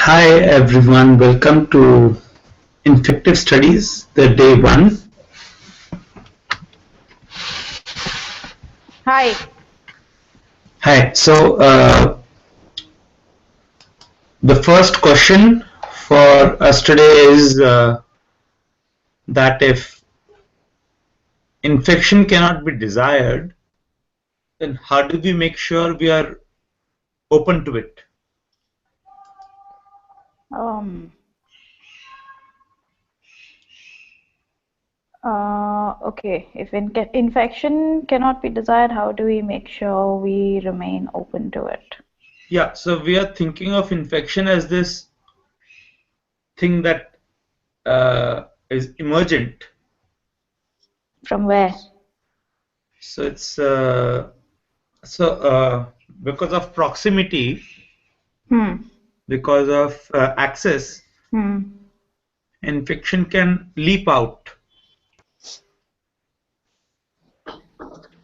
Hi everyone, welcome to Infective Studies, the day one. Hi. Hi, so the first question for us today is that if infection cannot be desired, then how do we make sure we are open to it? Um, okay. If infection cannot be desired, how do we make sure we remain open to it? Yeah, so we are thinking of infection as this thing that is emergent. From where? So it's because of proximity, Hmm. because of access, Hmm. infection can leap out.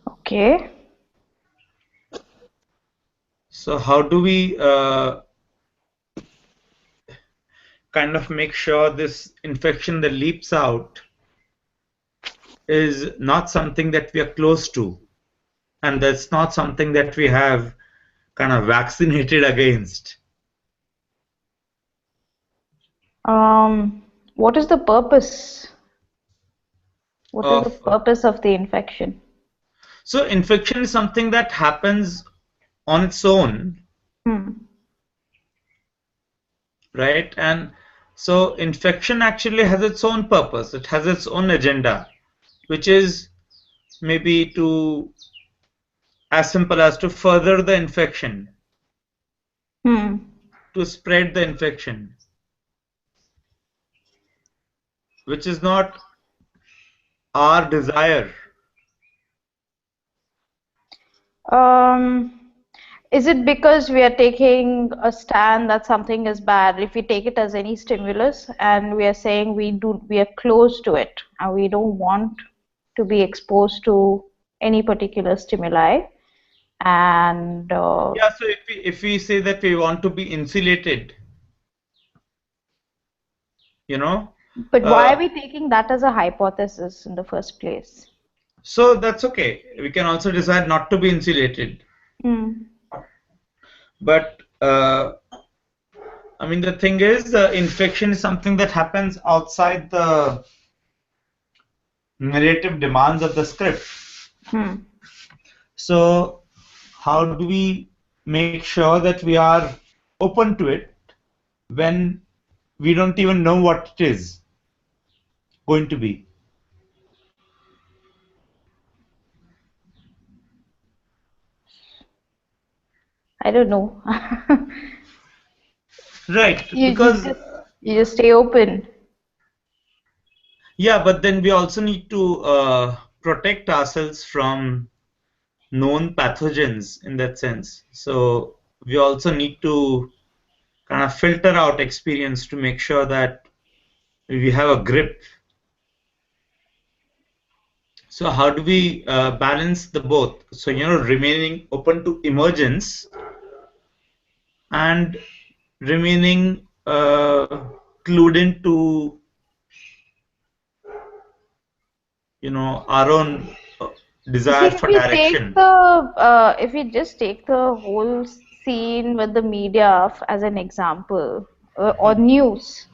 Okay. So how do we kind of make sure this infection that leaps out is not something that we are close to, and that's not something that we have kind of vaccinated against? What is the purpose? What is the Of purpose of the infection? So infection is something that happens on its own, Hmm. right? And so infection actually has its own purpose. It has its own agenda, which is maybe to as simple as to further the infection, Hmm. to spread the infection, which is not our desire. Um, is it because we are taking a stand that something is bad? If we take it as any stimulus and we are saying we are close to it and we don't want to be exposed to any particular stimuli and Yeah, so if we say that we want to be insulated, you know, but why uh, are we taking that as a hypothesis in the first place? so that's okay. We can also decide not to be insulated. Hmm. But I mean, the thing is, infection is something that happens outside the narrative demands of the script. Hmm. So how do we make sure that we are open to it when we don't even know what it is going to be? I don't know. Right, You you because just you just stay open. yeah, but then we also need to protect ourselves from known pathogens in that sense. So we also need to kind of filter out experience to make sure that we have a grip. So how do we balance the both? So, remaining open to emergence and remaining clued into, our own You see, desire for direction. if we just take the whole scene with the media as an example, or news,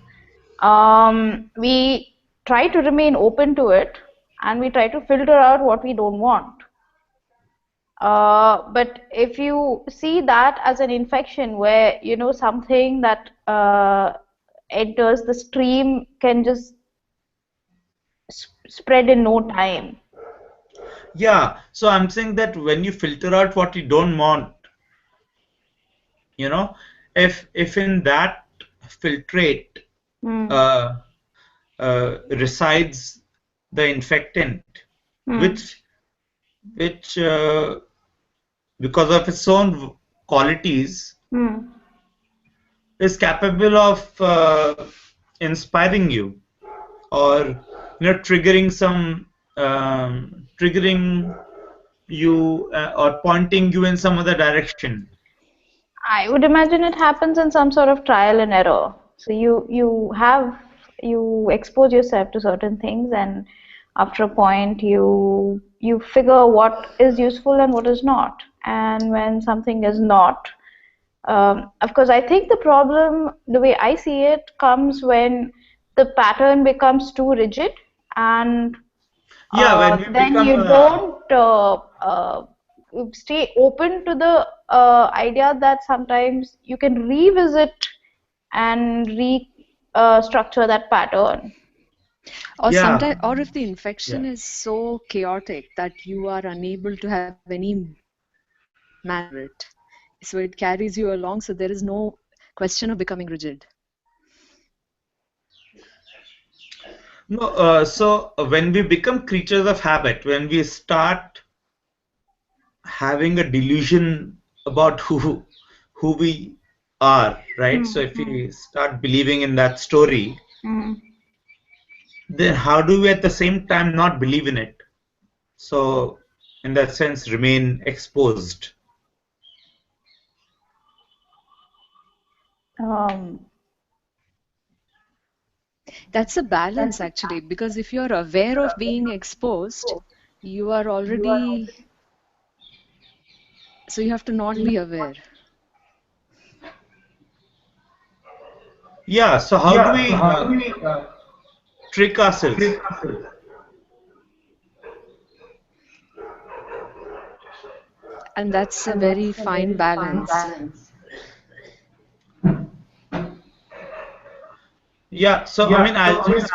we try to remain open to it, and we try to filter out what we don't want. But if you see that as an infection where, something that enters the stream can just spread in no time. Yeah, so I'm saying that when you filter out what you don't want, you know, if in that filtrate Hmm. uh, resides the infectant, Hmm. which which because of its own qualities Hmm. is capable of inspiring you, or triggering you or pointing you in some other direction. I would imagine it happens in some sort of trial and error. So you expose yourself to certain things, and after a point you figure what is useful and what is not. And when something is not, of course, I think the problem, the way I see it, comes when the pattern becomes too rigid, and Yeah, when we then become you don't stay open to the idea that sometimes you can revisit and restructure that pattern. Or yeah, sometimes, or if the yeah. infection is so chaotic that you are unable to have any management over it, so it carries you along, so there is no question of becoming rigid. No, so when we become creatures of habit, when we start having a delusion about who we are, right? So if Mm-hmm. we start believing in that story, then how do we at the same time not believe in it? So in that sense, remain exposed. Um, That's a balance actually, because if you're aware of being exposed, you are already, so you have to not be aware. Yeah, so how do we trick ourselves? And that's a very fine balance. Yeah, so I mean, I'll just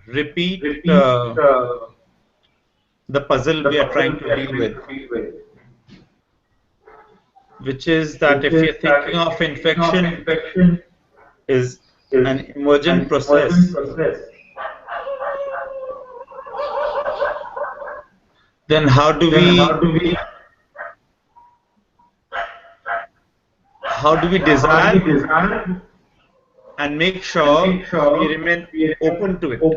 repeat the puzzle we are trying to deal with, which is that if you're thinking of infection is an emergent process, then how do we desire and make sure we remain open to it?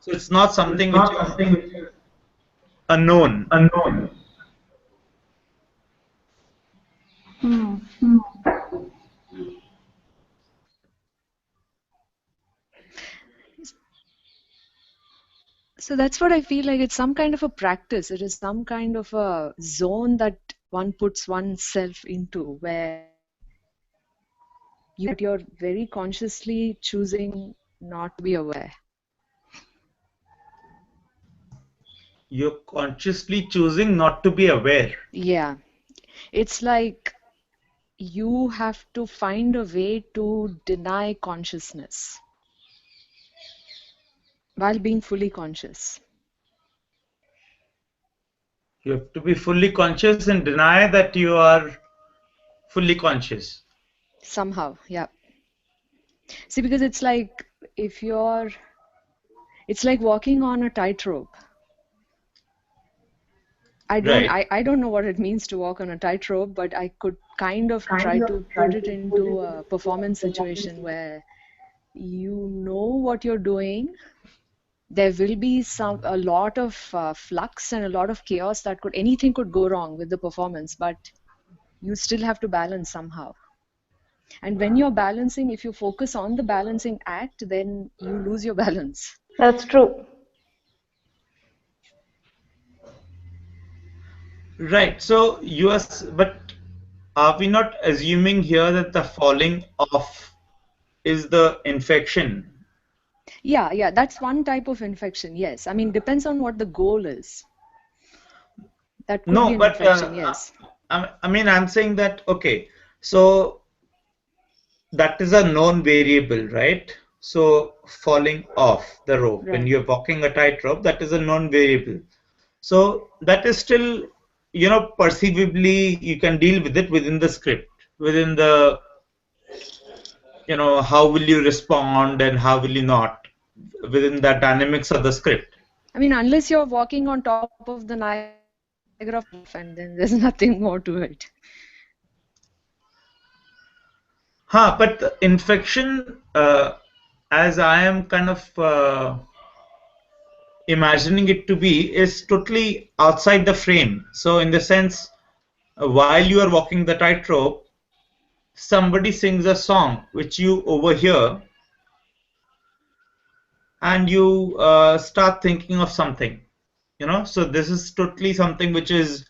So it's not something which is unknown. hmm. So that's what I feel like. It's some kind of a practice. It is some kind of a zone that one puts oneself into where you you're very consciously choosing not to be aware. You're consciously choosing not to be aware. Yeah. It's like you have to find a way to deny consciousness while being fully conscious. You have to be fully conscious and deny that you are fully conscious. Somehow, yeah. See, because it's like if you're, it's like walking on a tightrope. Right. I don't know what it means to walk on a tightrope, but I could kind of try to put it into a performance situation where you know what you're doing. There will be a lot of flux and a lot of chaos that anything could go wrong with the performance, but you still have to balance somehow. And when you're balancing, if you focus on the balancing act, then you lose your balance. That's true. Right. So but are we not assuming here that the falling off is the infection? Yeah, yeah, that's one type of infection. Yes. I mean, depends on what the goal is. That could be No, an but infection, yes. I mean, I'm saying that, okay, so that is a known variable, right? So falling off the rope, when Right. you're walking a tightrope, that is a known variable. So that is still, perceivably you can deal with it within the script, within the, how will you respond and how will you not, within the dynamics of the script. I mean, unless you're walking on top of the Niagara Falls yourself, and then there's nothing more to it. But the infection, as I am kind of imagining it to be, is totally outside the frame. So in the sense, while you are walking the tightrope, somebody sings a song which you overhear, and you start thinking of something. So this is totally something which is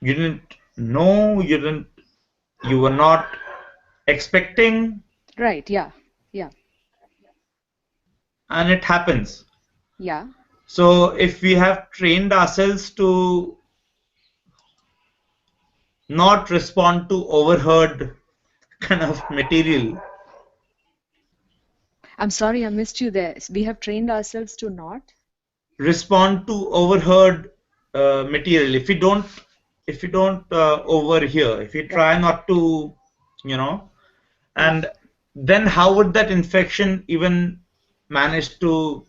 you didn't know, you were not expecting, Right, yeah, yeah, and it happens. yeah. So if we have trained ourselves to not respond to overheard kind of material, I'm sorry, I missed you there. We have trained ourselves to not. respond to overheard material, if we don't overhear, if we Right, try not to, you know yeah. and then how would that infection even manage to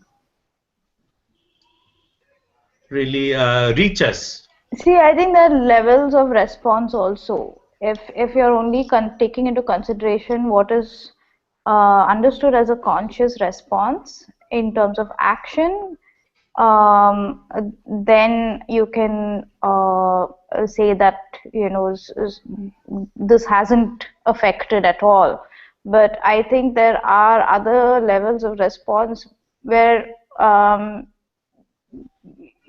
really reach us? See, I think there are levels of response also. If you're only taking into consideration what is understood as a conscious response in terms of action, then you can say that this hasn't affected at all. But I think there are other levels of response where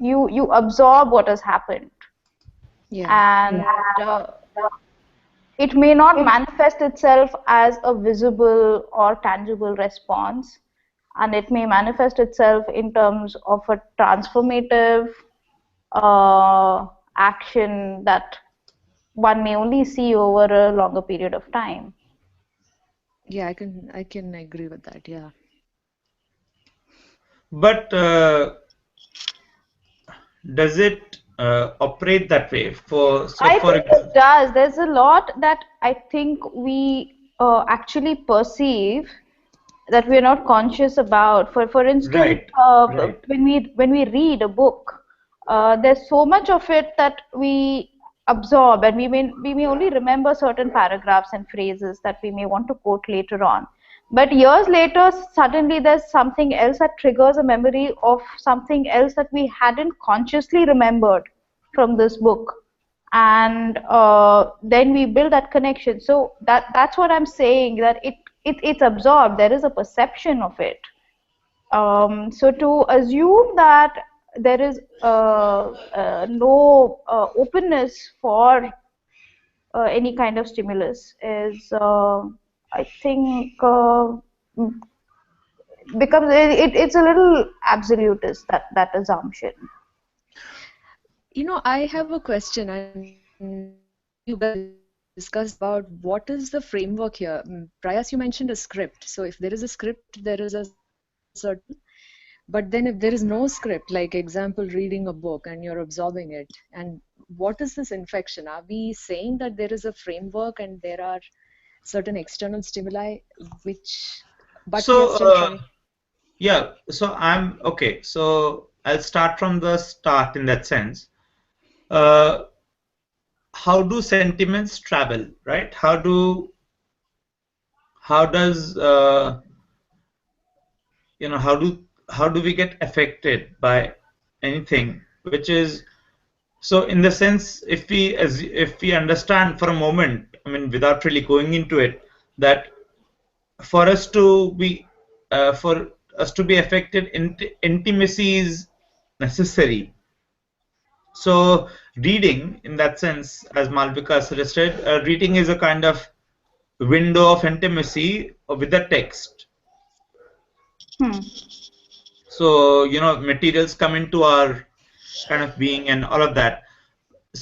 you absorb what has happened, Yeah, and yeah. it may not manifest itself as a visible or tangible response, and it may manifest itself in terms of a transformative action that one may only see over a longer period of time. Yeah, I can agree with that. Yeah. But does it operate that way? I think it does. There's a lot that I think we actually perceive that we are not conscious about. For instance, right, right. when we read a book, there's so much of it that we absorb, and we may only remember certain paragraphs and phrases that we may want to quote later on. But years later, suddenly there's something else that triggers a memory of something else that we hadn't consciously remembered from this book, and then we build that connection. So that's what I'm saying, that it's absorbed. There is a perception of it. So to assume that there is no openness for any kind of stimulus is, I think, becomes it's a little absolutist, that assumption. I have a question, and you guys discussed about what is the framework here. Prayas, you mentioned a script. So if there is a script, there is a certain. But then if there is no script, like example, reading a book and you're absorbing it, and what is this infection? Are we saying that there is a framework and there are certain external stimuli but we are So still trying? yeah, so I'm okay. So I'll start from the start in that sense. Uh, how do sentiments travel, right? How does how do we get affected by anything which is, so in the sense, if we understand for a moment, I mean, without really going into it, that for us to be affected, intimacy is necessary. So reading, in that sense, as Malvika suggested, reading is a kind of window of intimacy with the text. Hmm. So materials come into our kind of being and all of that.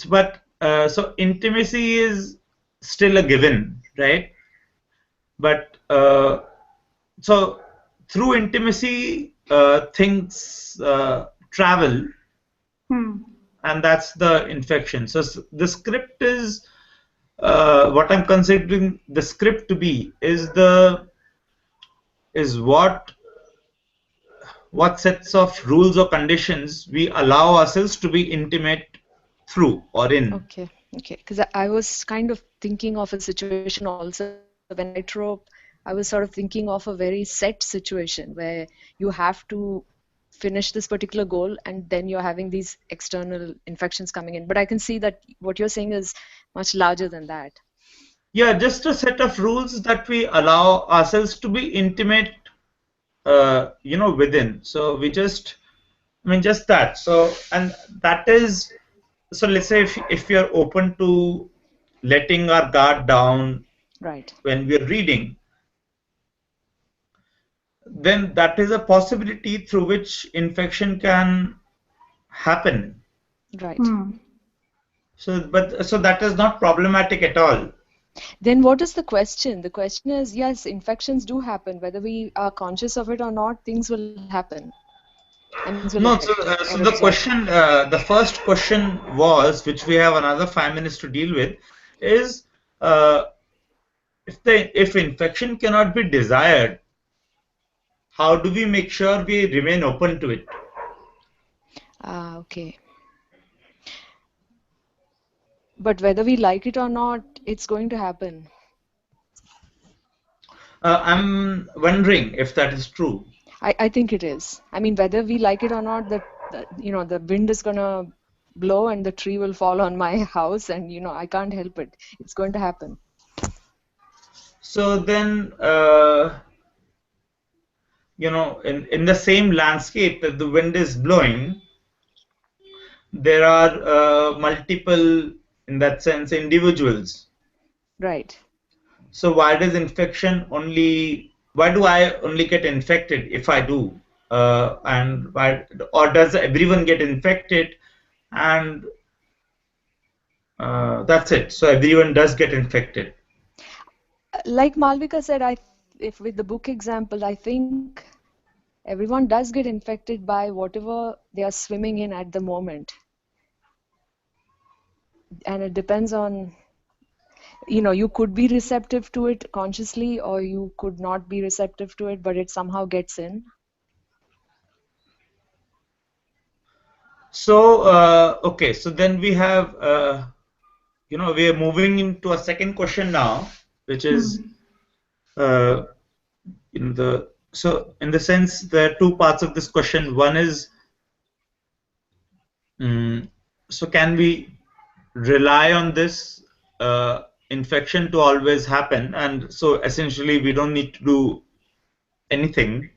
But so intimacy is still a given, right? But so through intimacy, things travel, Hmm. and that's the infection. So the script is, what I'm considering the script to be, is what sets of rules or conditions we allow ourselves to be intimate through or in. Okay, okay. Because I was kind of thinking of a situation also when I write trope, I was sort of thinking of a very set situation where you have to finish this particular goal, and then you're having these external infections coming in. But I can see that what you're saying is much larger than that. Yeah, just a set of rules that we allow ourselves to be intimate, within. So we just, I mean, just that. So, and that is, so let's say if you're open to letting our guard down Right. when we're reading, then that is a possibility through which infection can happen. Right. So that is not problematic at all. Then what is the question? The question is, yes, infections do happen. Whether we are conscious of it or not, things will happen and things will No, affect or so the absorb. question, the first question was, which we have another 5 minutes to deal with, is uh, if infection cannot be desired, how do we make sure we remain open to it? Okay. But whether we like it or not, it's going to happen. I'm wondering if that is true. I think it is. I mean, whether we like it or not, the wind is gonna blow and the tree will fall on my house, and I can't help it. It's going to happen. So then, in the same landscape that the wind is blowing, there are multiple, in that sense, individuals. Right. So why do I only get infected if I do? And or does everyone get infected? And that's it. So everyone does get infected. Like Malvika said, if with the book example, I think everyone does get infected by whatever they are swimming in at the moment. And it depends on, you could be receptive to it consciously, or you could not be receptive to it, but it somehow gets in. So okay, so then we have we are moving into a second question now, which is uh, in the sense there are two parts of this question. One is so can we rely on this infection to always happen, and so essentially we don't need to do anything,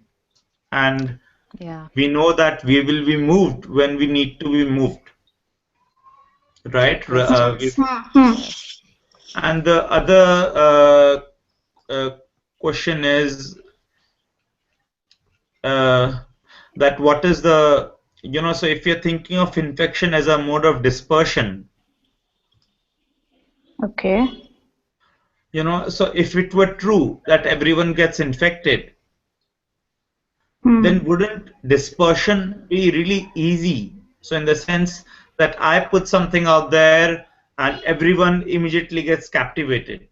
and Yeah. we know that we will be moved when we need to be moved, right? Questions. Yes. And the other question is uh, that what is the so if you're thinking of infection as a mode of dispersion, Okay. so if it were true that everyone gets infected, then wouldn't dispersion be really easy? So in the sense that I put something out there and everyone immediately gets captivated.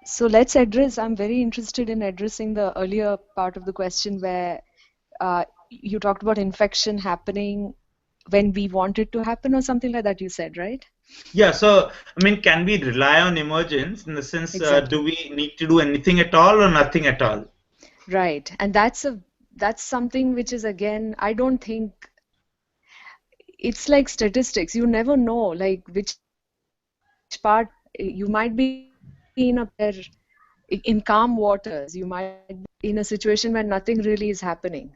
So let's address, I'm very interested in addressing the earlier part of the question where you talked about infection happening when we want it to happen or something like that, you said, right? Yeah, so I mean, can we rely on emergence in the sense, do Exactly. we need to do anything at all or nothing at all? Right. And that's something which is, again, I don't think it's like statistics. You never know like which part you might be in a place where in calm waters, you might be in a situation where nothing really is happening.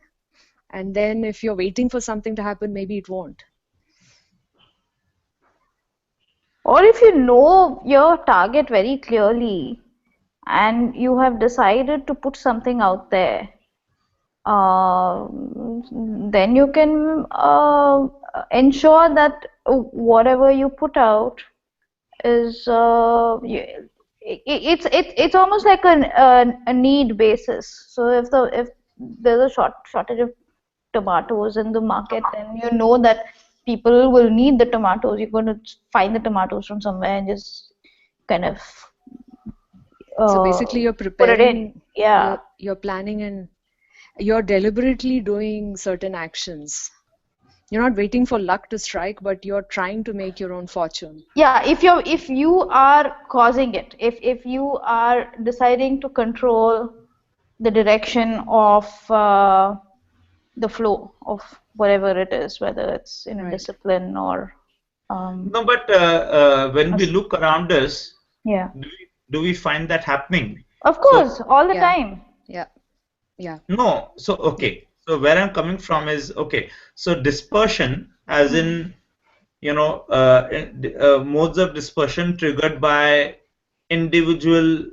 And then if you're waiting for something to happen, maybe it won't. Or if you know your target very clearly and you have decided to put something out there, then you can ensure that whatever you put out is it's almost like a need basis. So if there's a shortage of tomatoes in the market, then you know that people will need the tomatoes. You're going to find the tomatoes from somewhere and just kind of So basically you're put it in. preparing, Yeah. you're planning, and you're deliberately doing certain actions. You're not waiting for luck to strike, but you're trying to make your own fortune. Yeah, if you are causing it, if you are deciding to control the direction of the flow of whatever it is, whether it's in a Right. discipline or um, No, but when we look around us, yeah, do we find that happening? of So course, all the Yeah. time. Yeah. Yeah. no, so Yeah. okay. So where I'm coming from is okay. So dispersion, as Hmm. in modes of dispersion triggered by individual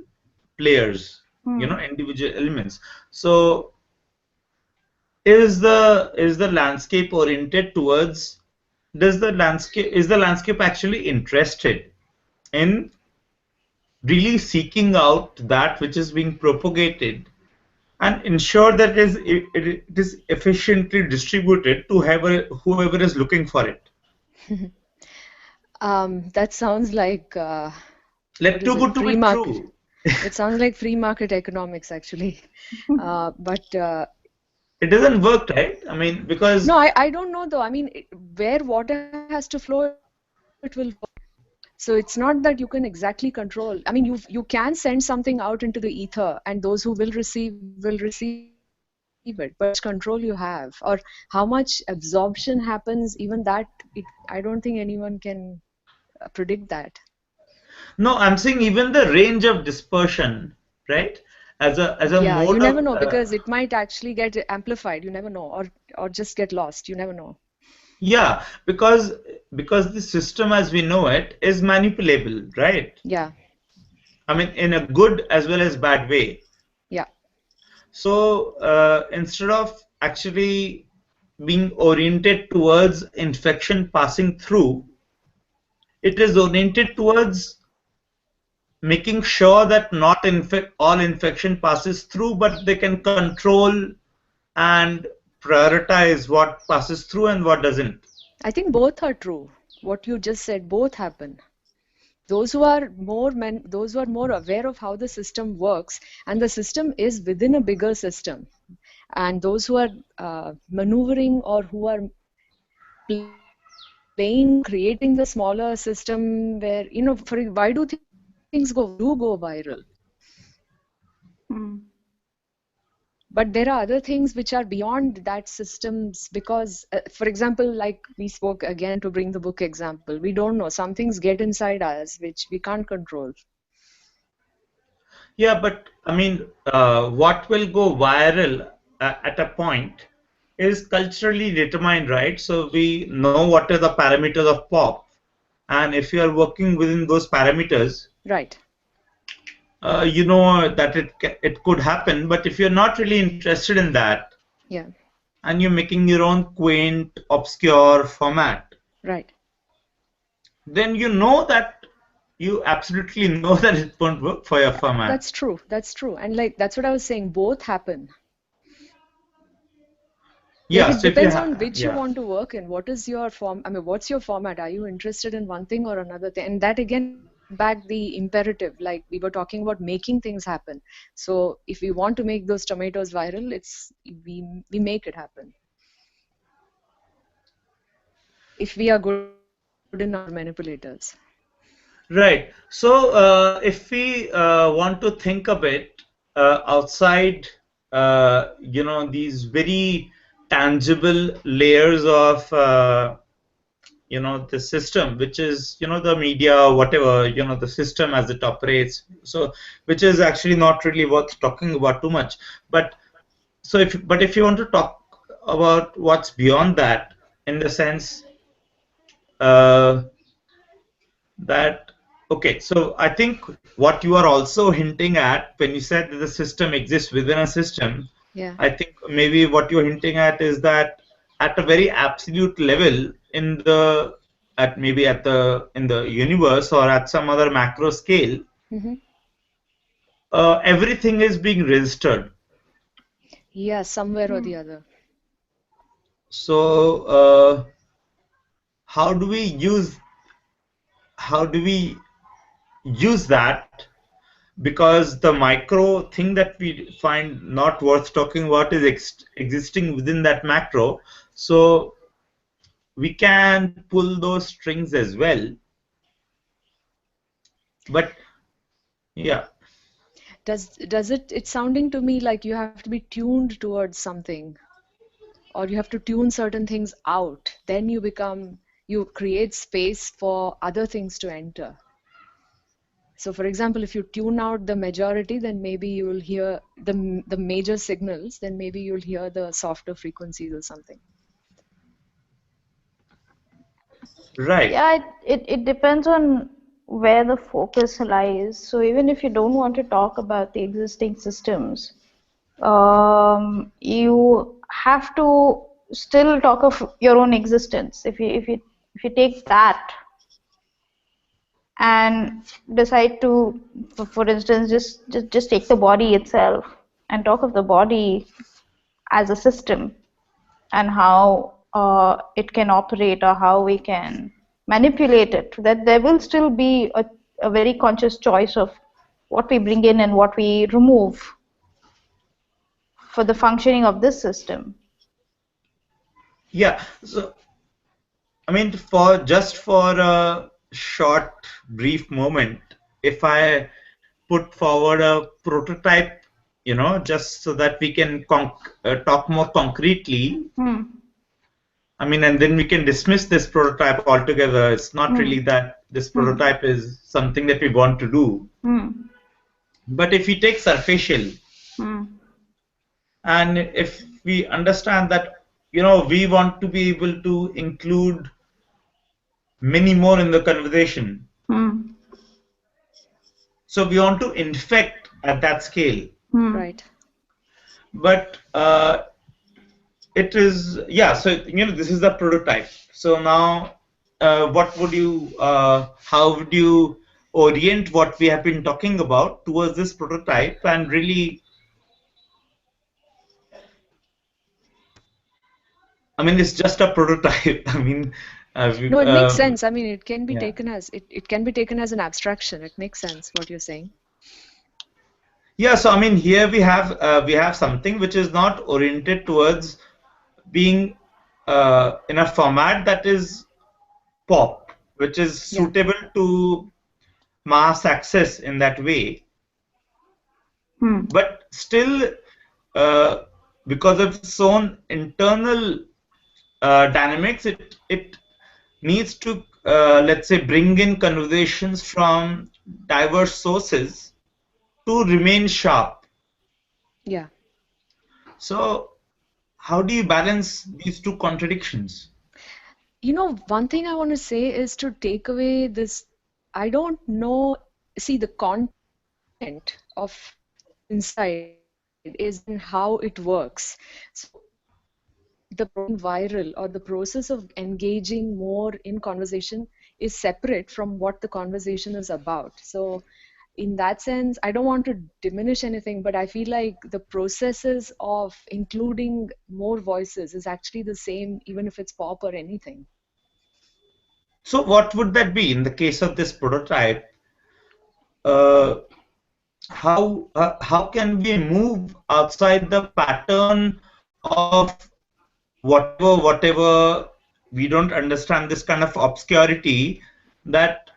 players, Hmm. individual elements. So is the landscape oriented towards does the landscape is the landscape actually interested in really seeking out that which is being propagated and ensure that it is efficiently distributed to whoever is looking for it. That sounds like Like what is too it? good to Free be market. true. It sounds like free market economics, actually. But It doesn't work, right? I mean, because no, I don't know though. I mean, where water has to flow, it will flow. So it's not that you can exactly control. I mean, you can send something out into the ether, and those who will receive it. But how much control you have, or how much absorption happens, even that, I don't think anyone can predict that. no, I'm saying even the range of dispersion, right? As a Yeah, you mode never of know because it might actually get amplified. You never know, or just get lost. You never know. yeah, because the system as we know it is manipulable, right? Yeah, I mean, in a good as well as bad way. yeah. So instead of actually being oriented towards infection passing through, it is oriented towards making sure that not all infection passes through, but they can control and prioritize what passes through and what doesn't. I think both are true. What you just said, both happen. Those who are more aware of how the system works, and the system is within a bigger system, and those who are maneuvering or who are playing or creating the smaller system where, why do things go viral? Things do go viral. Hmm. But there are other things which are beyond that systems because, for example, like we spoke again to bring the book example, we don't know. Some things get inside us which we can't control. Yeah, but I mean, what will go viral at a point is culturally determined, right? So we know what are the parameters of pop, and if you are working within those parameters, Right. you know that it could happen. But if you're not really interested in that, Yeah. and you're making your own quaint, obscure format, Right. then you know that you absolutely know that it won't work for your format. That's true. That's true. And like that's what I was saying, both happen. Like Yeah, it so if you depends on which you yeah. want to work in. What is your form? I mean, what's your format? Are you interested in one thing or another thing? And that again brings back the imperative. Like we were talking about making things happen. So if we want to make those tomatoes viral, we make it happen. If we are good enough manipulators. Right. So, if we want to think a bit outside, these very tangible layers of, the system, which is, the media, whatever, the system as it operates. So, which is actually not really worth talking about too much. But if you want to talk about what's beyond that, in the sense, uh, that okay, so I think what you are also hinting at when you said that the system exists within a system, Yeah. I think maybe what you're hinting at is that at a very absolute level in the universe or at some other macro scale, Mm-hmm. everything is being registered. Yeah, somewhere or Hmm. the other. So how do we use how do we use that, because the micro thing that we find not worth talking about is existing within that macro, so we can pull those strings as well, but yeah. it's sounding to me like you have to be tuned towards something, or you have to tune certain things out. Then you create space for other things to enter. So for example, if you tune out the majority, then maybe you will hear the major signals, then maybe you'll hear the softer frequencies or something. Right. Yeah, it depends on where the focus lies. So even if you don't want to talk about the existing systems, you have to still talk of your own existence. If you take that and decide to, for instance, just take the body itself and talk of the body as a system and how it can operate or how we can manipulate it, that there will still be a very conscious choice of what we bring in and what we remove for the functioning of this system. Yeah. So, I mean, for a short, brief moment, if I put forward a prototype, just so that we can talk more concretely. I mean, and then we can dismiss this prototype altogether. It's not really that this prototype is something that we want to do. But if we take superficial, and if we understand that, we want to be able to include many more in the conversation. So we want to infect at that scale. Right. But it is, yeah, so this is the prototype. So now how would you orient what we have been talking about towards this prototype and really, I mean, it's just a prototype. I mean, no, it makes sense. I mean, it can be yeah. taken as it can be taken as an abstraction. It makes sense what you're saying. Yeah, so I mean, here we have something which is not oriented towards being in a format that is pop, which is suitable to mass access in that way. But still, because of its own internal dynamics, it needs to, let's say, bring in conversations from diverse sources to remain sharp. Yeah. So how do you balance these two contradictions? One thing I want to say is to take away this, I don't know, see, the content of inside is in how it works. So the viral or the process of engaging more in conversation is separate from what the conversation is about. So in that sense, I don't want to diminish anything, but I feel like the processes of including more voices is actually the same, even if it's pop or anything. So what would that be in the case of this prototype? How can we move outside the pattern of whatever we don't understand, this kind of obscurity that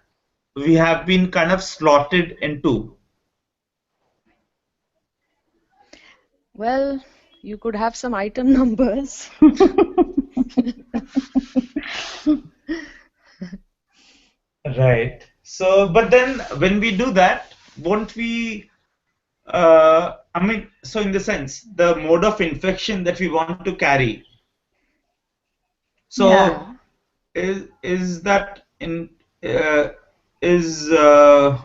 we have been kind of slotted into? Well, you could have some item numbers. Right. So, but then when we do that, won't we, I mean, so in the sense, the mode of infection that we want to carry. So, is that in is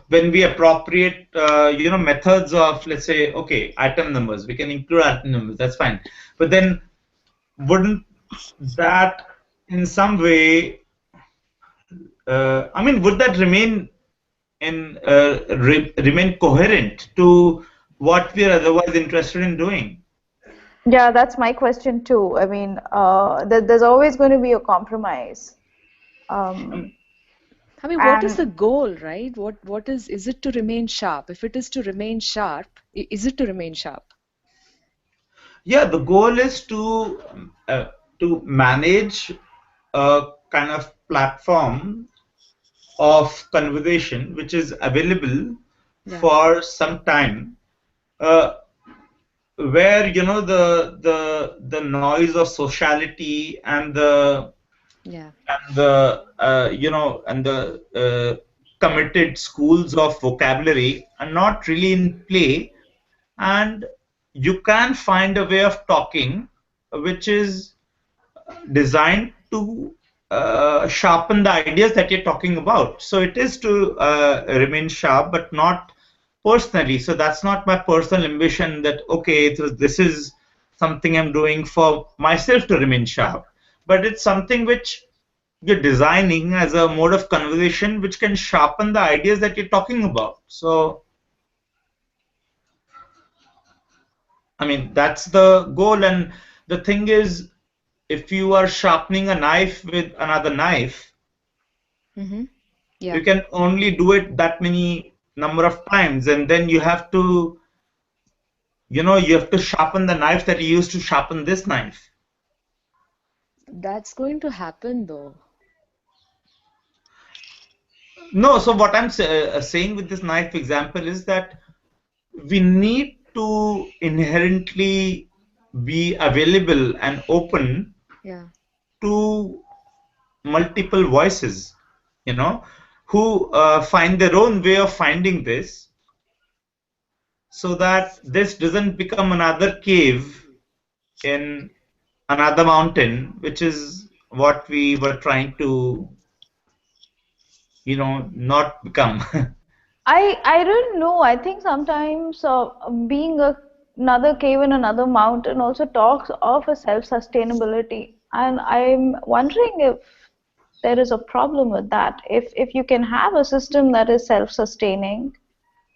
when we appropriate methods of, let's say, okay, item numbers, we can include item numbers, that's fine, but then wouldn't that in some way, I mean, would that remain coherent to what we are otherwise interested in doing? Yeah, that's my question too. I mean, there's always going to be a compromise. I mean, what is the goal, right? What is it to remain sharp? If it is to remain sharp, is it to remain sharp? Yeah, the goal is to manage a kind of platform of conversation which is available for some time, uh, where the noise of sociality Yeah. and the committed schools of vocabulary are not really in play, and you can find a way of talking which is designed to sharpen the ideas that you're talking about. So it is to remain sharp, but not personally. So that's not my personal ambition that, okay, so this is something I'm doing for myself to remain sharp. But it's something which you're designing as a mode of conversation which can sharpen the ideas that you're talking about. So, I mean, that's the goal. And the thing is, if you are sharpening a knife with another knife, Mm-hmm. Yeah. you can only do it that many number of times, and then you have to sharpen the knife that you used to sharpen this knife. That's going to happen though. No, so what I'm saying with this knife example is that we need to inherently be available and open Yeah. to multiple voices, who find their own way of finding this, so that this doesn't become another cave in another mountain, which is what we were trying to, not become. I don't know. I think sometimes being another cave in another mountain also talks of a self-sustainability, and I'm wondering if there is a problem with that. If you can have a system that is self-sustaining,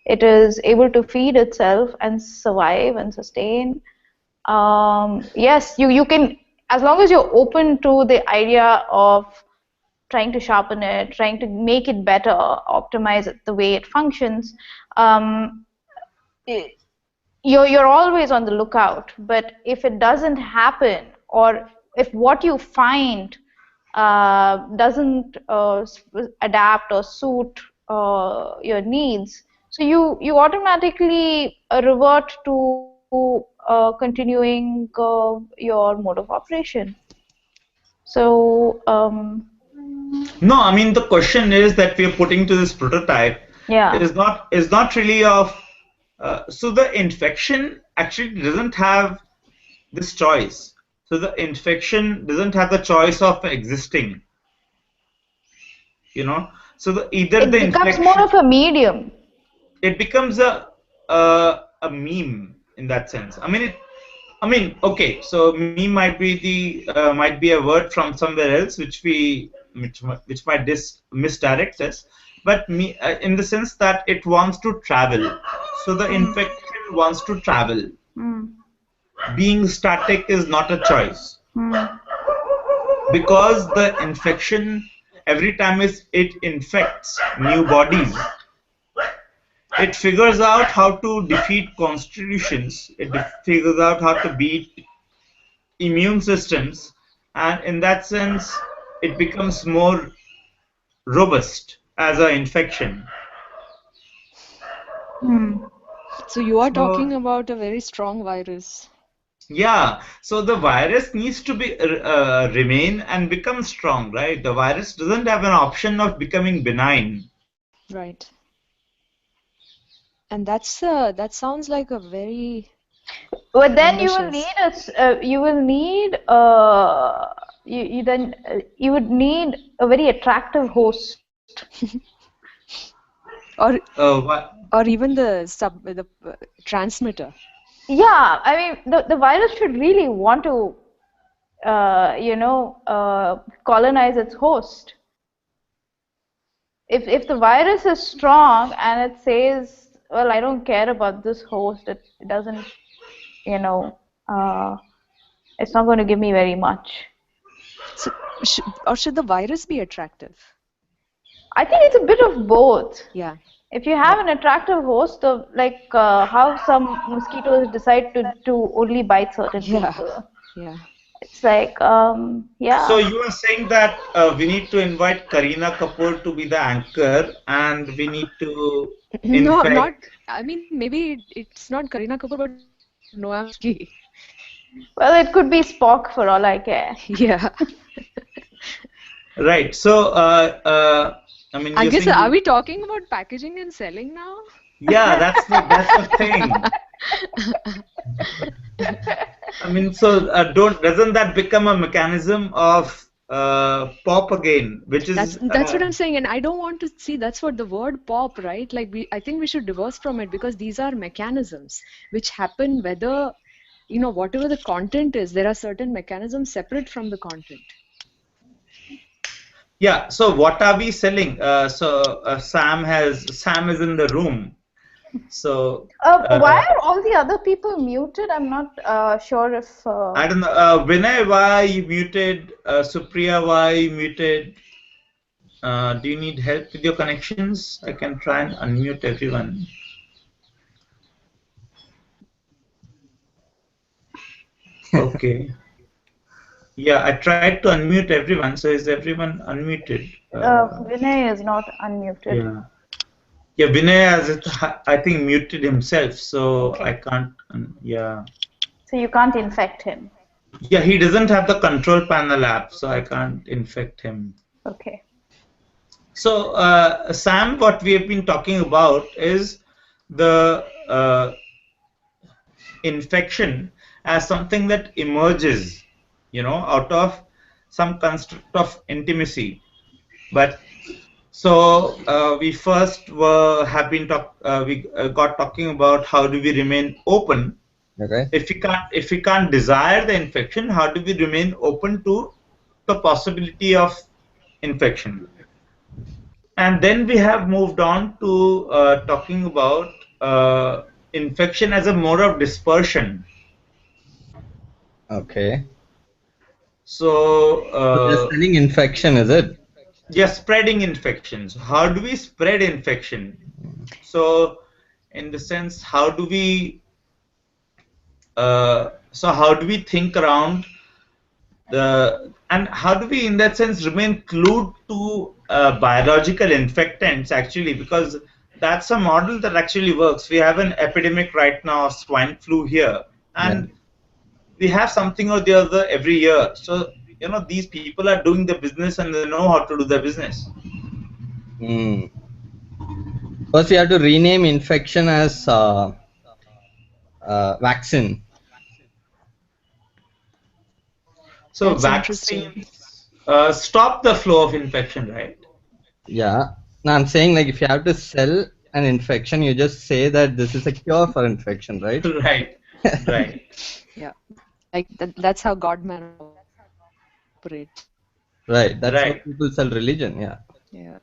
it is able to feed itself and survive and sustain. Yes, you can, as long as you're open to the idea of trying to sharpen it, trying to make it better, optimize it the way it functions. Um, i- you're always on the lookout. But if it doesn't happen, or if what you find doesn't adapt or suit your needs, so you automatically revert to continuing your mode of operation. So No, I mean the question is that we are putting to this prototype yeah. is not really of so the infection actually doesn't have this choice. So the infection doesn't have the choice of existing, you know. So either It the becomes more infection, of a medium. it becomes a meme in that sense. I mean, okay, so meme might be a word from somewhere else which might misdirect us, but me in the sense that it wants to travel. So the Mm. infection wants to travel. Mm. Being static is not a choice, Mm. because the infection, every time it infects new bodies, it figures out how to defeat constitutions, figures out how to beat immune systems, and in that sense it becomes more robust as an infection. Mm. So you are So talking about a very strong virus. yeah, so the virus needs to be remain and become strong, right? The virus doesn't have an option of becoming benign. Right. And that sounds like a very But then you will ambitious. need you would need a very attractive host. Or What? or even the transmitter. Yeah, I mean the virus should really want to colonize its host. If the virus is strong and it says, well, I don't care about this host, it doesn't, you know, uh, it's not going to give me very much. So or should the virus be attractive? I think it's a bit of both. Yeah. If you Yeah. have an attractive host, of like how some mosquitoes decide to only bite certain Yeah. people. Yeah. It's like, So yeah. you are saying that we need to invite Kareena Kapoor to be the anchor, and we need to No, not, infect. I mean, maybe it's not Kareena Kapoor, but Noam Chomsky. Well, it could be Spock for all I care. Yeah. Right. So, I mean, I you're guess, saying, are we talking about packaging and selling now? yeah, that's the thing. I mean, so don't doesn't that become a mechanism of pop again, which is That's what I'm saying, and I don't want to see that's what the word pop, right? Like I think we should divorce from it because these are mechanisms which happen whether, whatever the content is, there are certain mechanisms separate from the content. yeah. So what are we selling? Sam is in the room. So Why uh, are all the other people muted? I'm not sure if. I don't know. Vinay, why you muted? Supriya, why you muted? Do you need help with your connections? I can try and unmute everyone. Okay. Yeah, I tried to unmute everyone. So is everyone unmuted? Vinay is not unmuted. Yeah. Yeah, Vinay has it, I think muted himself, so I Okay. can't. Yeah. So you can't infect him. Yeah, he doesn't have the control panel app, so I Okay. can't infect him. Okay. So, Sam, what we have been talking about is the infection as something that emerges, out of some construct of intimacy. But so we first we got talking about how do we remain open. Okay. If we can't desire the infection, how do we remain open to the possibility of infection? And then we have moved on to talking about infection as a mode of dispersion. Okay. So, So they're selling infection, is it? yeah, spreading infections. How do we spread infection? So, in the sense, how do we think around and how do we, in that sense, remain glued to biological infectants actually? Because that's a model that actually works. We have an epidemic right now of swine flu here, Yeah. and we have something or the other every year. So, these people are doing the business and they know how to do their business. Hmm. First, we have to rename infection as vaccine. So, That's interesting. vaccines stop the flow of infection, right? Yeah. Now I'm saying like if you have to sell an infection, you just say that this is a cure for infection, right? Right, right, Yeah. Like that's how God man operates. Right. That's how right. people sell religion. Yeah. Yeah.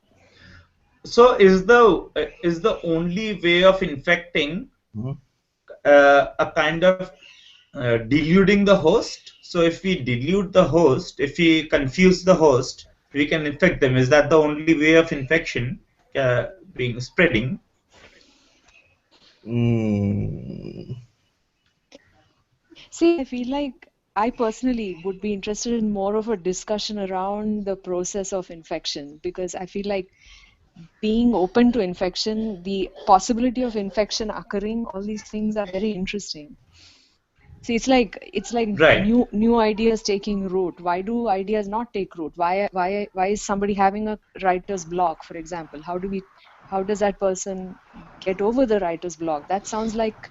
So, is the only way of infecting Mhm. a kind of deluding the host? So, if we delude the host, if we confuse the host, we can infect them. Is that the only way of infection being spreading? Mm. See, I feel like I personally would be interested in more of a discussion around the process of infection because I feel like being open to infection, the possibility of infection occurring, all these things are very interesting. See, it's like Right. new ideas taking root. Why do ideas not take root? Why is somebody having a writer's block, for example? How does that person get over the writer's block? That sounds like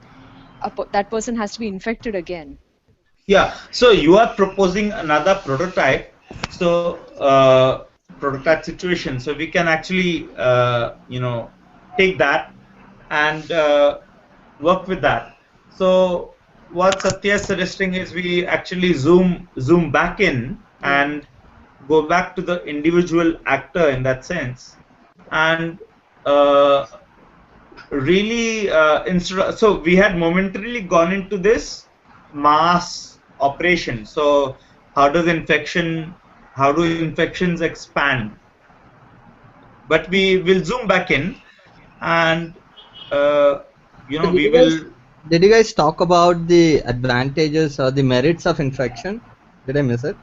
that person has to be infected again. Yeah. So you are proposing another prototype. So prototype situation. So we can actually take that and work with that. So what Satya is suggesting is we actually zoom back in Yeah. and go back to the individual actor in that sense, and uh, really so we had momentarily gone into this mass operation. So how do infections expand? But we will zoom back in, and uh, So we will. did you guys talk about the advantages or the merits of infection? Did I miss it?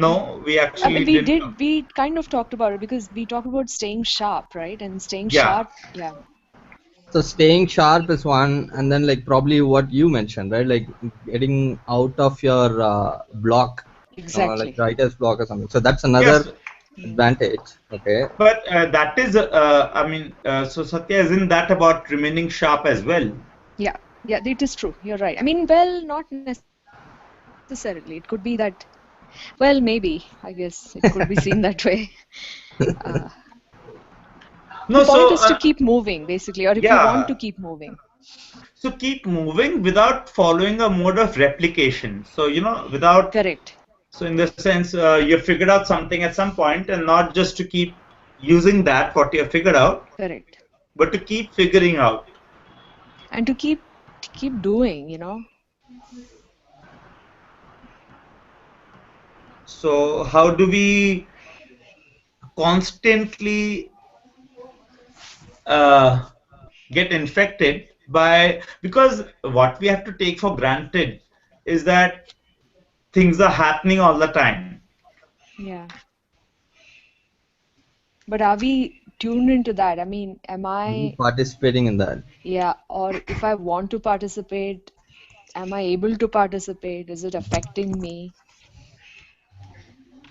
No, we actually We didn't. did, we kind of talked about it because we talked about staying sharp, right? And staying Yeah. sharp, yeah, So staying sharp is one, and then like probably what you mentioned, right? Like getting out of your block, like exactly. writer's block or something. So that's Yes, another advantage. Okay. but that is, I mean, so Satya, isn't that about remaining sharp as well? Yeah, yeah, it is true. You're right. I mean, well, not necessarily. It could be that, well, maybe, I guess it could be seen that way. Uh, the point No, is to so keep moving, basically, or if you want to yeah, keep moving. so keep moving without following a mode of replication. So, without, Correct, so in the sense, you figured out something at some point, and not just to keep using that what you have figured out, correct. but to keep figuring out. And to keep doing. So, how do we constantly uh, get infected by, because what we have to take for granted is that things are happening all the time. Yeah. But are we tuned into that? I mean, am Are we I, participating in that? yeah, or if I want to participate, am I able to participate? Is it affecting me?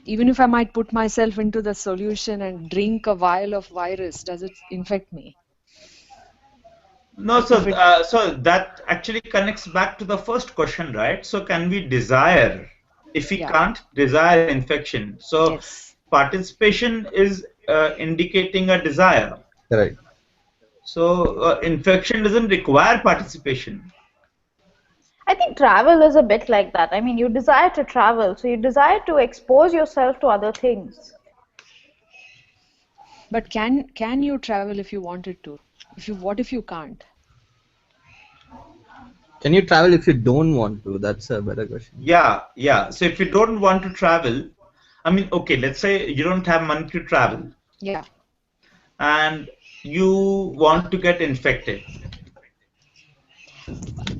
Even if I might put myself into the solution and drink a vial of virus, does it infect me? No, If so it, so that actually connects back to the first question, right? So can we desire? If we yeah, can't desire infection, so yes, participation is indicating a desire. Correct. So infection doesn't require participation. I think travel is a bit like that. I mean, you desire to travel, so you desire to expose yourself to other things. but can you travel if you wanted to? What if you can't? Can you travel if you don't want to? That's a better question. Yeah, yeah. So if you don't want to travel, I mean, okay, let's say you don't have money to travel Yeah, and you want to get infected.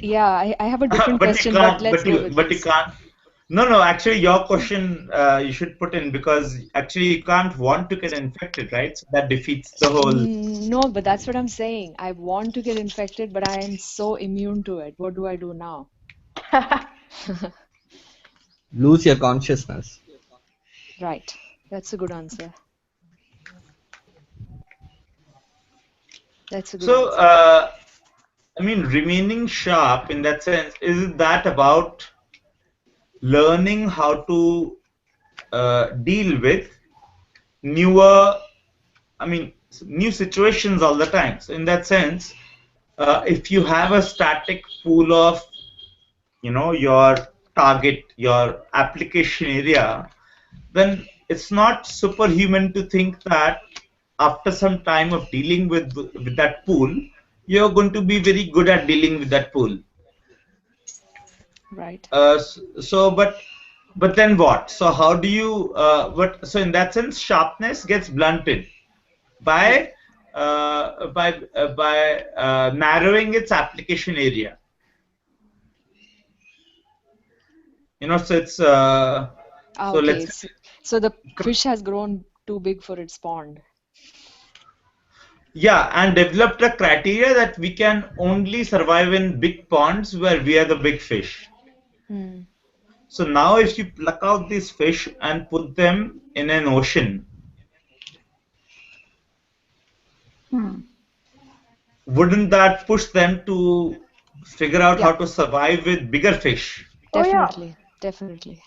yeah. I have a different But you question, but can't, let's go with but you this. can't. No, no, actually, your question you should put in, because actually you can't want to get infected, right? So that defeats the whole. No, but that's what I'm saying. I want to get infected, but I am so immune to it. What do I do now? Lose your consciousness. Right. That's a good answer. That's a good So, answer. I mean, remaining sharp in that sense, is that about learning how to deal with newer, I mean, new situations all the time? So, in that sense, if you have a static pool of, your target, your application area, then it's not superhuman to think that after some time of dealing with that pool, you're going to be very good at dealing with that pool. Right. But then what? So how do you? But so in that sense, sharpness gets blunted Yeah. by narrowing its application area. So it's Ah, so okay. let's So the fish has grown too big for its pond. Yeah, and developed a criteria that we can only survive in big ponds where we are the big fish. Hmm. So now if you pluck out these fish and put them in an ocean, Hmm. wouldn't that push them to figure out Yeah, how to survive with bigger fish? Oh yeah. definitely. Definitely.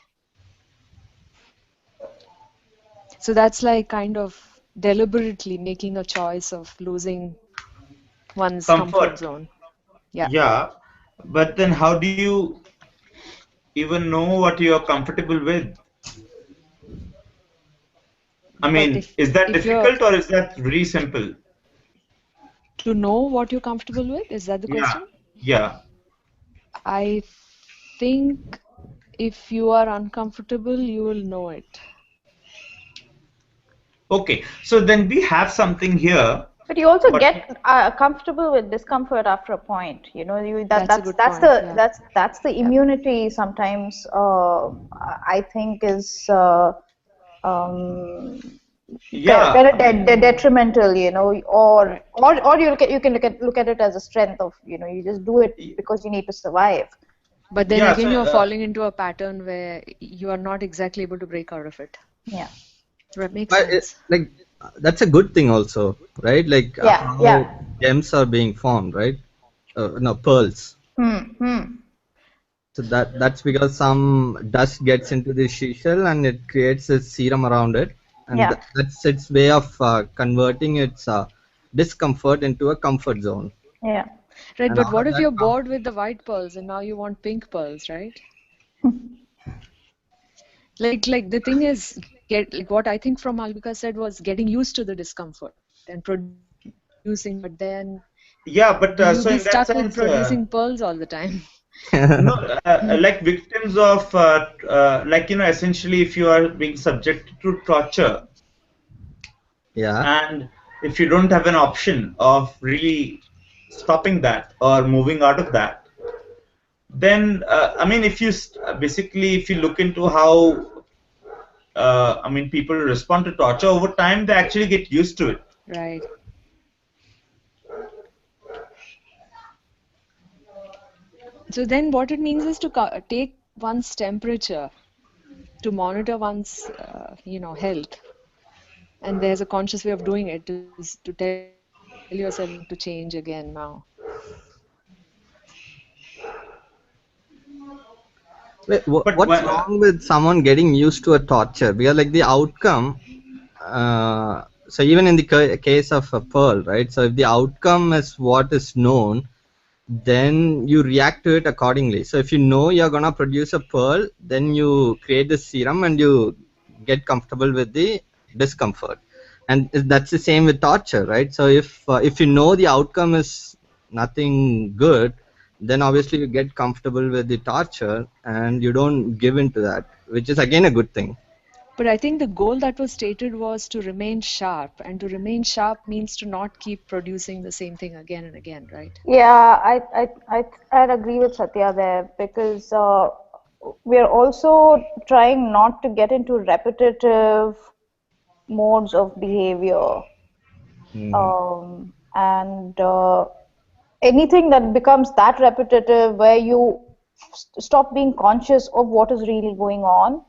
So that's like kind of deliberately making a choice of losing one's comfort Comfort. zone. Yeah. Yeah, but then how do you even know what you're comfortable with? I But mean, is that if you're difficult or is that very simple? to know what you're comfortable with, is that the Yeah, question? yeah. I think if you are uncomfortable, you will know it. Okay, so then we have something here. But you also What? get comfortable with discomfort after a point. You know, That's a good point. Yeah. that's the Yep. immunity sometimes. I think is um, Yeah, kind of detrimental. You know, Right. or you can look at it as a strength of, you know, you just do it because you need to survive. But then yeah. So again, you're falling into a pattern where you are not exactly able to break out of it. Yeah, That makes But sense. like that's a good thing also, right? Like yeah, how yeah. gems are being formed, right? No, pearls. Hmm. So that's because some dust gets into the seashell and it creates a serum around it, and Yeah. that's its way of converting its discomfort into a comfort zone. Yeah. Right, And but out what of if that you're comes, bored with the white pearls and now you want pink pearls, right? Like the thing is, get like what I think from Malvika said was getting used to the discomfort and producing it, but then yeah, will but you be so in stuck that with sense, producing pearls all the time? no, like victims of like essentially, if you are being subjected to torture, yeah. and if you don't have an option of really stopping that or moving out of that, then I mean, if you basically if you look into how I mean people respond to torture over time, they actually get used to it. Right. So then what it means is to take one's temperature to monitor one's health, and there's a conscious way of doing it is to tell yourself to change again now. Wait, But what's wrong with someone getting used to a torture? Because like the outcome, so even in the case of a pearl, right? So if the outcome is what is known, then you react to it accordingly. So if you know you're gonna produce a pearl, then you create the serum and you get comfortable with the discomfort. And that's the same with torture, right? So if you know the outcome is nothing good, then obviously you get comfortable with the torture and you don't give in to that, which is again a good thing. But I think the goal that was stated was to remain sharp, and to remain sharp means to not keep producing the same thing again and again, right? Yeah, I'd agree with Satya there because we are also trying not to get into repetitive modes of behavior. Mhm. And anything that becomes that repetitive where you stop being conscious of what is really going on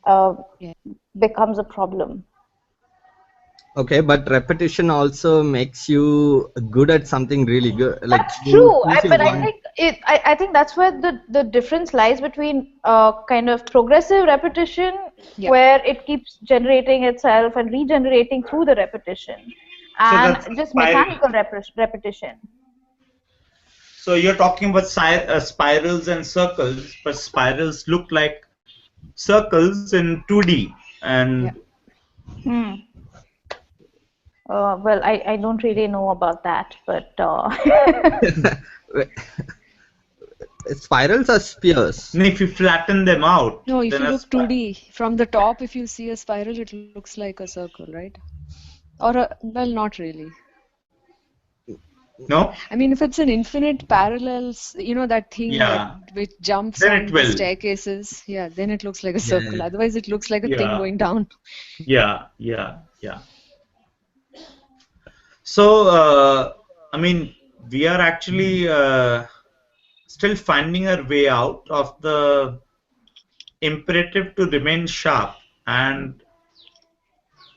uh, Yeah. becomes a problem. Okay, but repetition also makes you good at something really good. Like That's you true, choosing but I one. think I think that's where the difference lies between kind of progressive repetition, Yeah. where it keeps generating itself and regenerating through the repetition, so and that's just spiral. mechanical repetition. So you're talking about spirals and circles, but spirals look like circles in 2D, and Yeah. Hmm. Well, I don't really know about that, but Spirals are spears. if you flatten them out, No, if then you look 2D, from the top, if you see a spiral, it looks like a circle, right? Or well, not really. no, I mean, if it's an infinite parallels, that thing that yeah, which jumps then it on the will, staircases, yeah, then it looks like a Yeah. circle. Otherwise, it looks like a thing yeah, going down. yeah. So I mean, we are actually still finding our way out of the imperative to remain sharp, and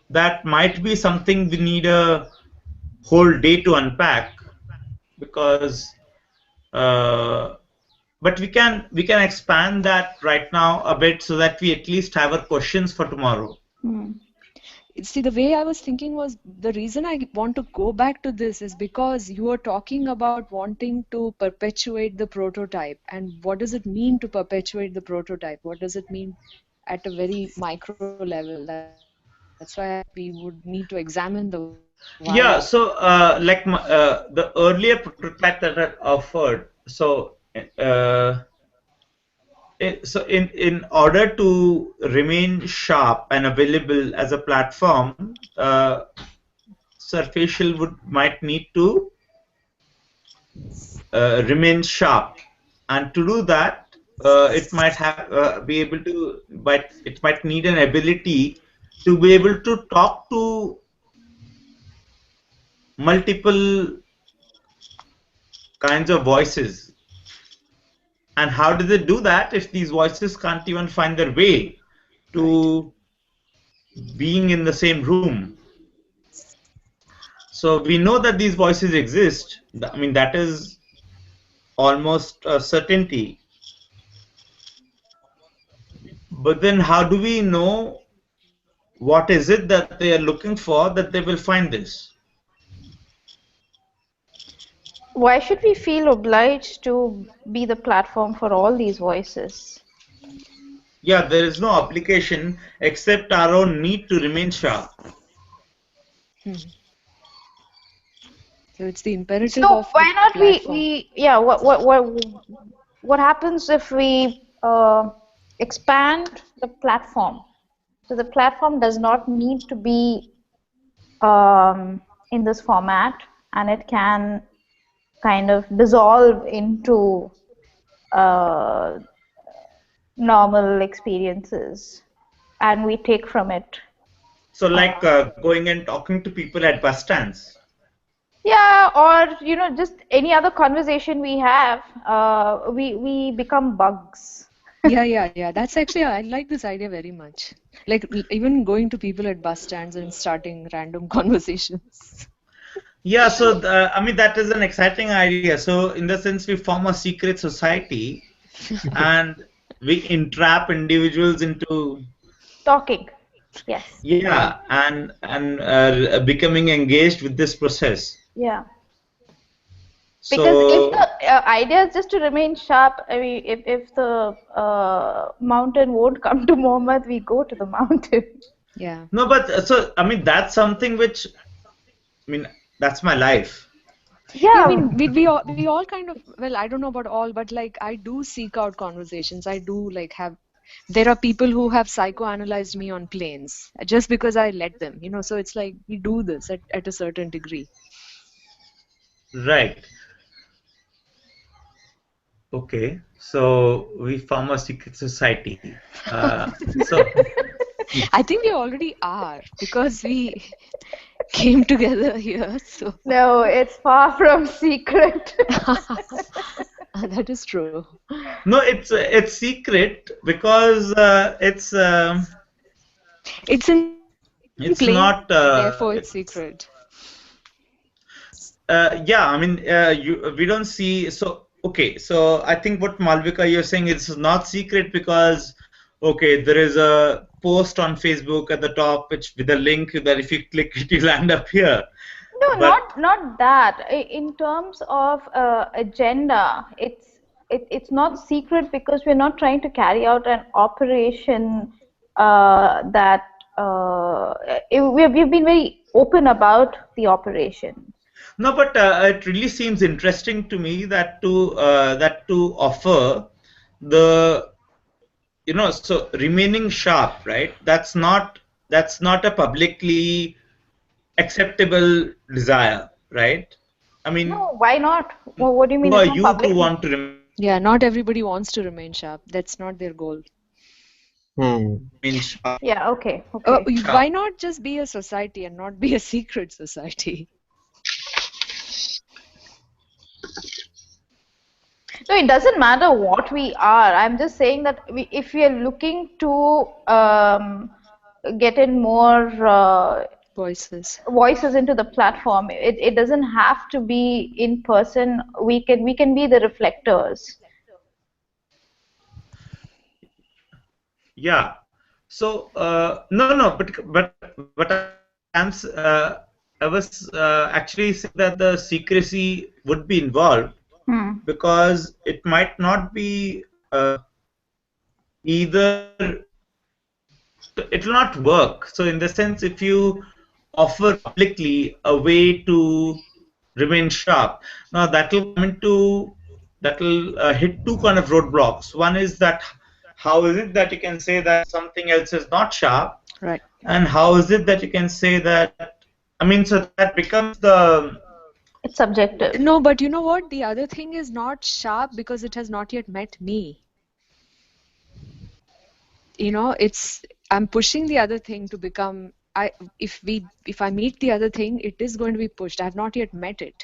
that might be something we need a whole day to unpack because uh, but we can expand that right now a bit so that we at least have our questions for tomorrow. hmm. See, the way I was thinking was the reason I want to go back to this is because you are talking about wanting to perpetuate the prototype. And what does it mean to perpetuate the prototype? What does it mean at a very micro level? That's why I think we would need to examine the why. Yeah, so the earlier prototype that I offered, so in order to remain sharp and available as a platform, facial would might need to remain sharp, and to do that, it might have be able to, but it might need an ability to be able to talk to multiple kinds of voices. And how do they do that if these voices can't even find their way Right. to being in the same room? So we know that these voices exist. I mean, that is almost a certainty. But then how do we know what is it that they are looking for that they will find this? Why should we feel obliged to be the platform for all these voices? Yeah, there is no application except our own need to remain sharp. Hmm. So it's the imperative So of the why not platform. yeah, what happens if we expand the platform? So the platform does not need to be in this format, and it can kind of dissolve into uh, normal experiences, and we take from it. So Uh, like going and talking to people at bus stands. yeah, or just any other conversation we have, we become bugs. Yeah. That's actually, I like this idea very much. Like even going to people at bus stands and starting random conversations. Yeah, so I mean that is an exciting idea. So in the sense we form a secret society and we entrap individuals into, Talking, yes, Right. yeah, and becoming engaged with this process. yeah. Because if So the idea is just to remain sharp, I mean, if the mountain won't come to Mohammed, we go to the mountain. Yeah. no, but so I mean that's something which, I mean, that's my life. Yeah, I Yeah, mean, we all kind of, well, I don't know about all, but like I do seek out conversations. I do like have, there are people who have psychoanalyzed me on planes just because I let them, so it's like we do this at a certain degree. Right. Okay. So we form a secret society. So I think we already are because we came together here, so no, it's far from secret. that is true. no, it's secret because It's in plain sight, it's therefore not it's secret. yeah, I mean we don't see. So okay, so I think what Malvika you're saying, it's not secret because okay, there is a post on Facebook at the top which with a link that if you click it you'll end up here. No, But not that. In terms of agenda, it's not secret because we're not trying to carry out an operation that we've been very open about the operation. no, but it really seems interesting to me that to offer the, so remaining sharp, right? That's not a publicly acceptable desire, right? I mean, No, why not? Well, what do you who mean are it's not you to publicly? want to remain Yeah, not everybody wants to remain sharp. That's not their goal. sharp? Yeah, okay, okay. Why not just be a society and not be a secret society? No, it doesn't matter what we are. I'm just saying that if we are looking to get in more Voices. voices into the platform, it doesn't have to be in person. We can be the reflectors. Yeah. So no, but I was actually saying that the secrecy would be involved Hmm. because it might not be either. It will not work. So in the sense, if you offer publicly a way to remain sharp, now that will come into that will hit two kind of roadblocks. One is that how is it that you can say that something else is not sharp, Right. and how is it that you can say that I mean, so that becomes the It's subjective. No, but you know what? The other thing is not sharp because it has not yet met me. It's I'm pushing the other thing to become if I meet the other thing, it is going to be pushed. I have not yet met it.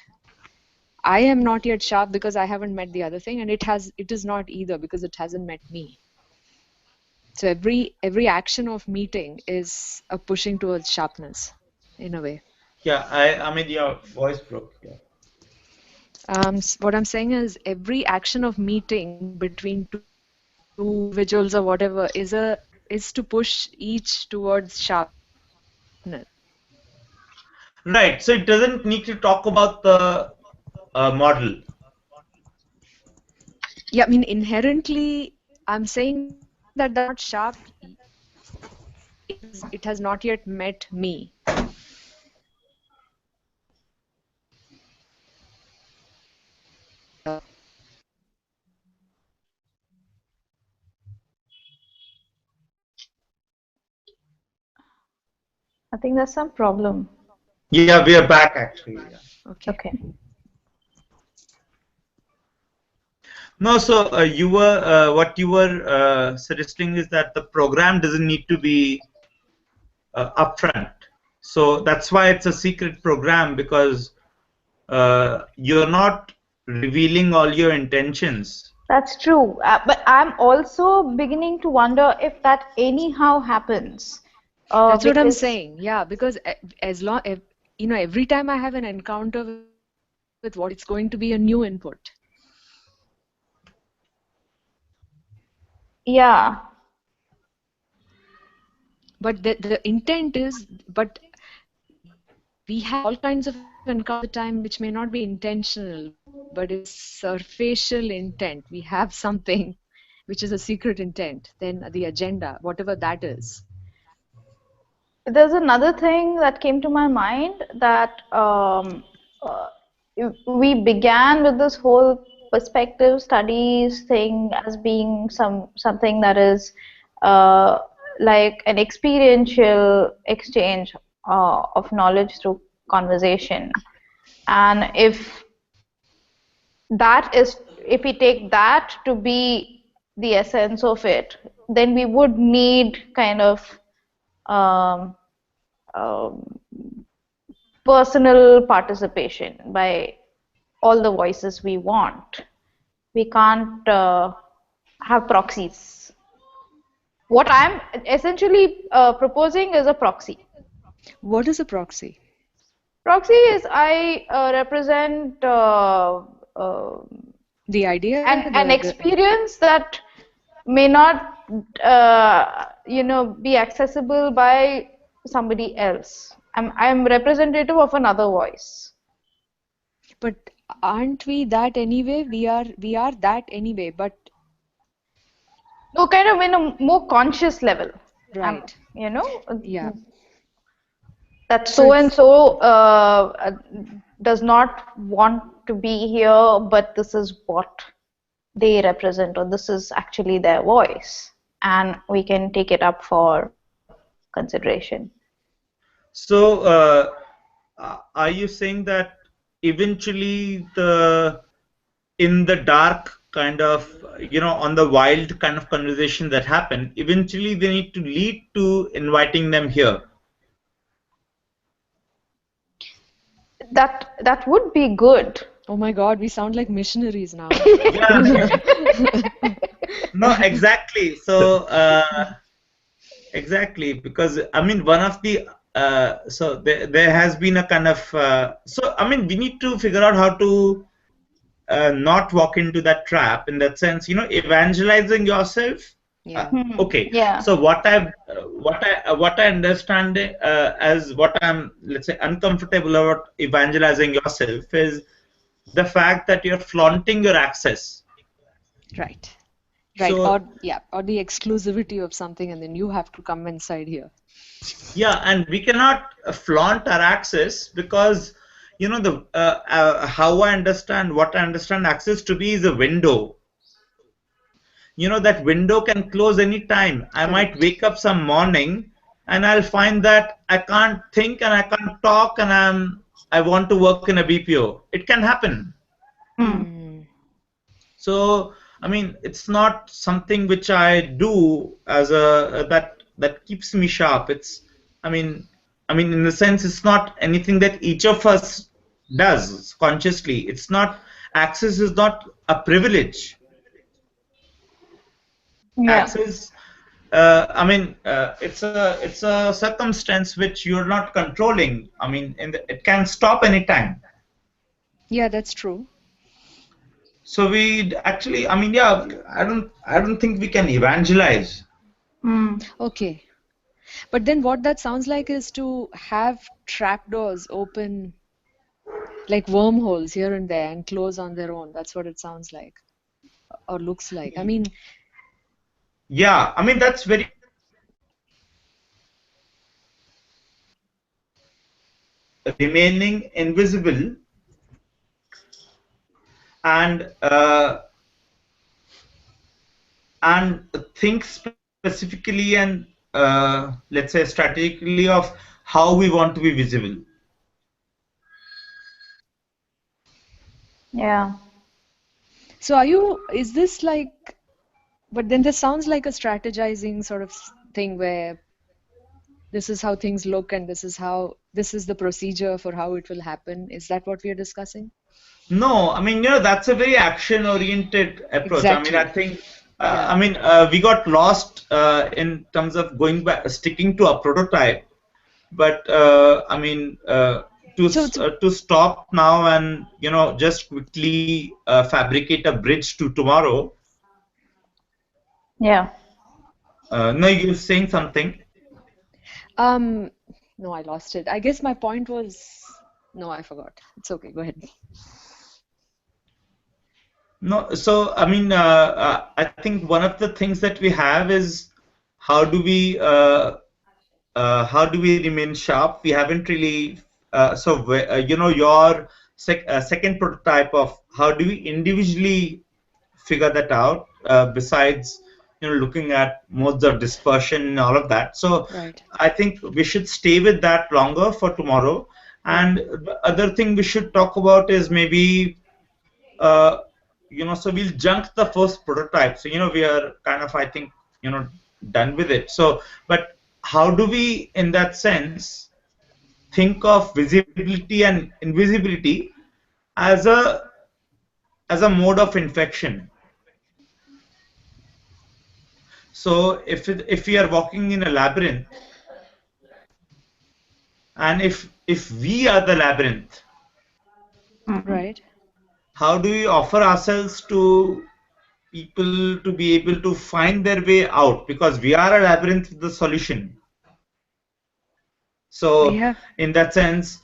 I am not yet sharp because I haven't met the other thing, and it is not either because it hasn't met me. So every action of meeting is a pushing towards sharpness in a way. yeah. I mean, your voice broke. Yeah. What I'm saying is every action of meeting between two individuals or whatever is to push each towards sharpness. Right. So it doesn't need to talk about the model. Yeah, I mean inherently, I'm saying that that's not sharp because it has not yet met me. Hello. I think there's some problem. Yeah, we are back actually. Yeah. Okay. Okay. No, so you were what you were suggesting is that the program doesn't need to be upfront. So that's why it's a secret program, because you're not revealing all your intentions. That's true. But I'm also beginning to wonder if that anyhow happens. That's what I'm Because, saying. Yeah, because as long every time I have an encounter with what it's going to be a new input. yeah, But the intent is, but we have all kinds of encounters all the time which may not be intentional, but it's surfacial intent. We have something which is a secret intent, then the agenda, whatever that is. there's another thing that came to my mind that uh, we began with this whole perspective studies thing as being something that is uh, like an experiential exchange of knowledge through conversation. And if we take that to be the essence of it, then we would need kind of um, um, personal participation by all the voices we want. We can't have proxies. What I'm essentially proposing is a proxy. What is a proxy? Proxy is I represent uh, The idea, an experience that may not be accessible by somebody else. I'm representative of another voice. but aren't we that anyway? We are that anyway, but No, kind of in a more conscious level. right. You know, Yeah. that So so and it's so does not want to be here, but this is what they represent, or this is actually their voice, and we can take it up for consideration. So are you saying that eventually in the dark kind of, on the wild kind of conversation that happen, eventually they need to lead to inviting them here? That would be good. oh my God, we sound like missionaries now. Yeah, no, exactly. So exactly, because I mean, one of the so there has been a kind of so I mean, we need to figure out how to not walk into that trap, in that sense, evangelizing yourself. Yeah. Okay, Yeah. so what I understand as what I'm, let's say, uncomfortable about evangelizing yourself is the fact that you're flaunting your access. Right. Right. So Or the exclusivity of something, and then you have to come inside here. yeah, and we cannot flaunt our access, because the how I understand, what I understand access to be is a window. That window can close any time. I might Correct. wake up some morning and I'll find that I can't think and I can't talk, and I want to work in a BPO. It can happen. Mm. Hmm. So I mean, it's not something which I do as a that keeps me sharp. It's I mean in the sense, it's not anything that each of us does consciously. It's not Access is not a privilege. Yeah. Access, it's a circumstance which you're not controlling. It can stop anytime. Yeah, that's true. So we actually, yeah, I don't think we can evangelize. Mm. Okay. But then what that sounds like is to have trapdoors open like wormholes here and there and close on their own. That's what it sounds like or looks like. I mean, Yeah, that's very true. Remaining invisible and think specifically and let's say strategically of how we want to be visible. Yeah. so is this like, but then this sounds like a strategizing sort of thing where this is how things look and this is the procedure for how it will happen. Is that what we are discussing? No, that's a very action-oriented approach. I Exactly. think, Yeah. we got lost in terms of going back, sticking to a prototype. But So it's to stop now and just quickly fabricate a bridge to tomorrow. Yeah. No, you're saying something. um no, I lost it. I guess my point was, no, I forgot. It's okay. Go ahead. No, so I think one of the things that we have is how do we remain sharp? We haven't really your second prototype of how do we individually figure that out, besides looking at modes of dispersion and all of that. So Right. I think we should stay with that longer for tomorrow. Yeah. And the other thing we should talk about is maybe uh, so we'll junk the first prototype. So we are kind of, I think, done with it. So but how do we in that sense think of visibility and invisibility as a mode of infection? So if we are walking in a labyrinth, and if we are the labyrinth, Mm. Right. how do we offer ourselves to people to be able to find their way out? Because we are a labyrinth with the solution. So Yeah. in that sense,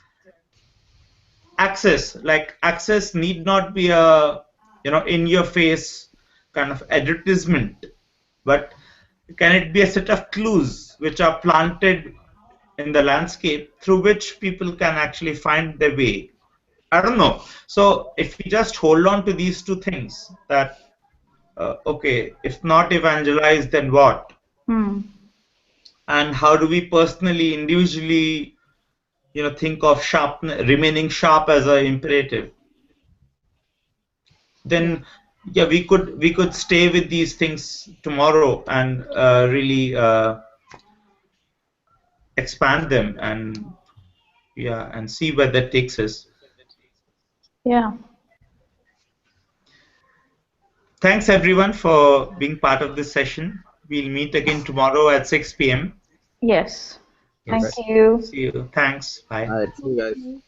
access need not be a in your face kind of advertisement, but can it be a set of clues which are planted in the landscape through which people can actually find their way? I don't know. So if we just hold on to these two things, that okay, if not evangelize, then what? Mm. And how do we personally, individually, think of remaining sharp as an imperative? Yeah. Then yeah, we could stay with these things tomorrow and really expand them, and yeah, and see where that takes us. Yeah. Thanks everyone for being part of this session. We'll meet again tomorrow at 6 p.m. Yes. Thank Okay. Yes. you. See you. Thanks. Bye. All right. See you Thank guys. you.